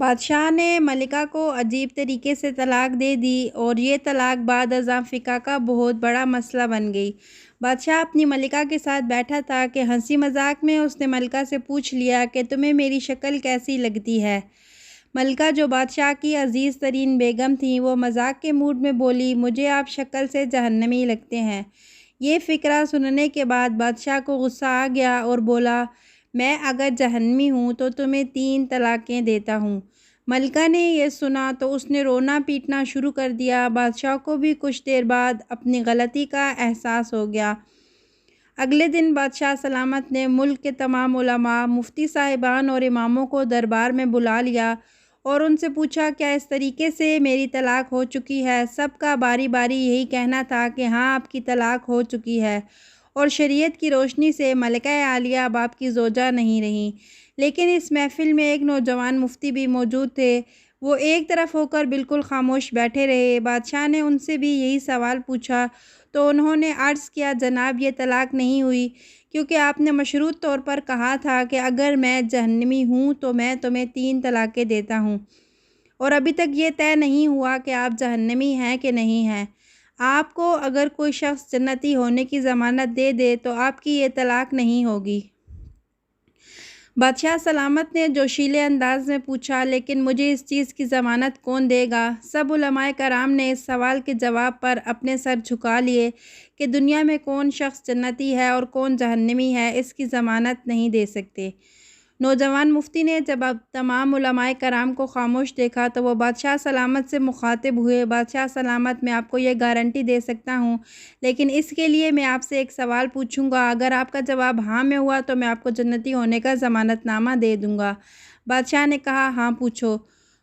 بادشاہ نے ملکہ کو عجیب طریقے سے طلاق دے دی اور یہ طلاق بعد ازاں فقہ کا بہت بڑا مسئلہ بن گئی۔ بادشاہ اپنی ملکہ کے ساتھ بیٹھا تھا کہ ہنسی مذاق میں اس نے ملکہ سے پوچھ لیا کہ تمہیں میری شکل کیسی لگتی ہے؟ ملکہ جو بادشاہ کی عزیز ترین بیگم تھیں، وہ مذاق کے موڈ میں بولی، مجھے آپ شکل سے جہنمی لگتے ہیں۔ یہ فقرہ سننے کے بعد بادشاہ کو غصہ آ گیا اور بولا، میں اگر جہنمی ہوں تو تمہیں 3 طلاقیں دیتا ہوں۔ ملکہ نے یہ سنا تو اس نے رونا پیٹنا شروع کر دیا۔ بادشاہ کو بھی کچھ دیر بعد اپنی غلطی کا احساس ہو گیا۔ اگلے دن بادشاہ سلامت نے ملک کے تمام علماء، مفتی صاحبان اور اماموں کو دربار میں بلا لیا اور ان سے پوچھا، کیا اس طریقے سے میری طلاق ہو چکی ہے؟ سب کا باری باری یہی کہنا تھا کہ ہاں، آپ کی طلاق ہو چکی ہے اور شریعت کی روشنی سے ملکہ عالیہ اب آپ کی زوجہ نہیں رہیں۔ لیکن اس محفل میں ایک نوجوان مفتی بھی موجود تھے۔ وہ ایک طرف ہو کر بالکل خاموش بیٹھے رہے۔ بادشاہ نے ان سے بھی یہی سوال پوچھا تو انہوں نے عرض کیا، جناب، یہ طلاق نہیں ہوئی کیونکہ آپ نے مشروط طور پر کہا تھا کہ اگر میں جہنمی ہوں تو میں تمہیں 3 طلاقیں دیتا ہوں، اور ابھی تک یہ طے نہیں ہوا کہ آپ جہنمی ہیں کہ نہیں ہیں۔ آپ کو اگر کوئی شخص جنتی ہونے کی ضمانت دے دے تو آپ کی یہ طلاق نہیں ہوگی۔ بادشاہ سلامت نے جوشیلے انداز میں پوچھا، لیکن مجھے اس چیز کی ضمانت کون دے گا؟ سب علماء کرام نے اس سوال کے جواب پر اپنے سر جھکا لیے کہ دنیا میں کون شخص جنتی ہے اور کون جہنمی ہے، اس کی ضمانت نہیں دے سکتے۔ نوجوان مفتی نے جب اب تمام علماء کرام کو خاموش دیکھا تو وہ بادشاہ سلامت سے مخاطب ہوئے، بادشاہ سلامت، میں آپ کو یہ گارنٹی دے سکتا ہوں، لیکن اس کے لیے میں آپ سے ایک سوال پوچھوں گا۔ اگر آپ کا جواب ہاں میں ہوا تو میں آپ کو جنتی ہونے کا ضمانت نامہ دے دوں گا۔ بادشاہ نے کہا، ہاں پوچھو۔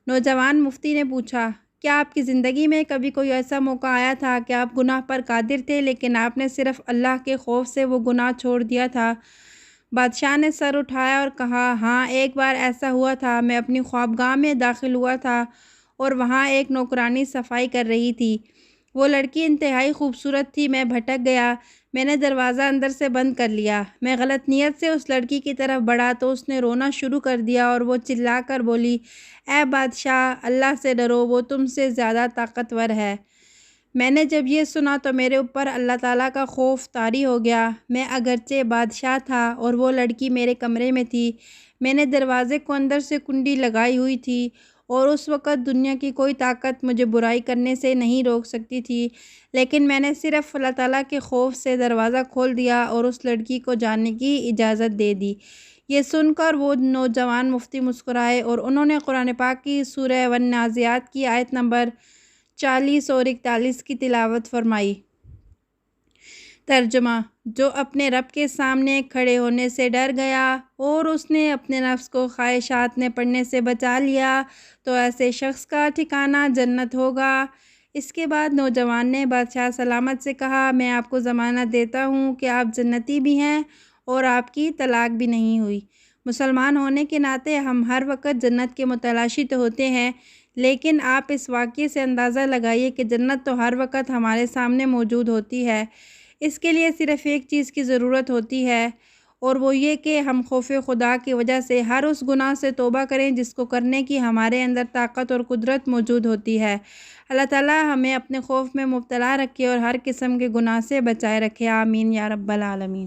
نوجوان مفتی نے پوچھا، کیا آپ کی زندگی میں کبھی کوئی ایسا موقع آیا تھا کہ آپ گناہ پر قادر تھے لیکن آپ نے صرف اللہ کے خوف سے وہ گناہ چھوڑ دیا تھا؟ بادشاہ نے سر اٹھایا اور کہا، ہاں، ایک بار ایسا ہوا تھا۔ میں اپنی خوابگاہ میں داخل ہوا تھا اور وہاں ایک نوکرانی صفائی کر رہی تھی۔ وہ لڑکی انتہائی خوبصورت تھی۔ میں بھٹک گیا۔ میں نے دروازہ اندر سے بند کر لیا۔ میں غلط نیت سے اس لڑکی کی طرف بڑھا تو اس نے رونا شروع کر دیا اور وہ چلا کر بولی، اے بادشاہ، اللہ سے ڈرو، وہ تم سے زیادہ طاقتور ہے۔ میں نے جب یہ سنا تو میرے اوپر اللہ تعالیٰ کا خوف طاری ہو گیا۔ میں اگرچہ بادشاہ تھا اور وہ لڑکی میرے کمرے میں تھی۔ میں نے دروازے کو اندر سے کنڈی لگائی ہوئی تھی اور اس وقت دنیا کی کوئی طاقت مجھے برائی کرنے سے نہیں روک سکتی تھی، لیکن میں نے صرف اللہ تعالیٰ کے خوف سے دروازہ کھول دیا اور اس لڑکی کو جانے کی اجازت دے دی۔ یہ سن کر وہ نوجوان مفتی مسکرائے اور انہوں نے قرآن پاک کی سورہ والنازعات کی آیت نمبر 40 اور 41 کی تلاوت فرمائی۔ ترجمہ: جو اپنے رب کے سامنے کھڑے ہونے سے ڈر گیا اور اس نے اپنے نفس کو خواہشات میں پڑنے سے بچا لیا تو ایسے شخص کا ٹھکانہ جنت ہوگا۔ اس کے بعد نوجوان نے بادشاہ سلامت سے کہا، میں آپ کو ضمانت دیتا ہوں کہ آپ جنتی بھی ہیں اور آپ کی طلاق بھی نہیں ہوئی۔ مسلمان ہونے کے ناطے ہم ہر وقت جنت کے متلاشی تو ہوتے ہیں، لیکن آپ اس واقعے سے اندازہ لگائیے کہ جنت تو ہر وقت ہمارے سامنے موجود ہوتی ہے۔ اس کے لیے صرف ایک چیز کی ضرورت ہوتی ہے، اور وہ یہ کہ ہم خوف خدا کی وجہ سے ہر اس گناہ سے توبہ کریں جس کو کرنے کی ہمارے اندر طاقت اور قدرت موجود ہوتی ہے۔ اللہ تعالیٰ ہمیں اپنے خوف میں مبتلا رکھے اور ہر قسم کے گناہ سے بچائے رکھے۔ آمین یا رب العالمین۔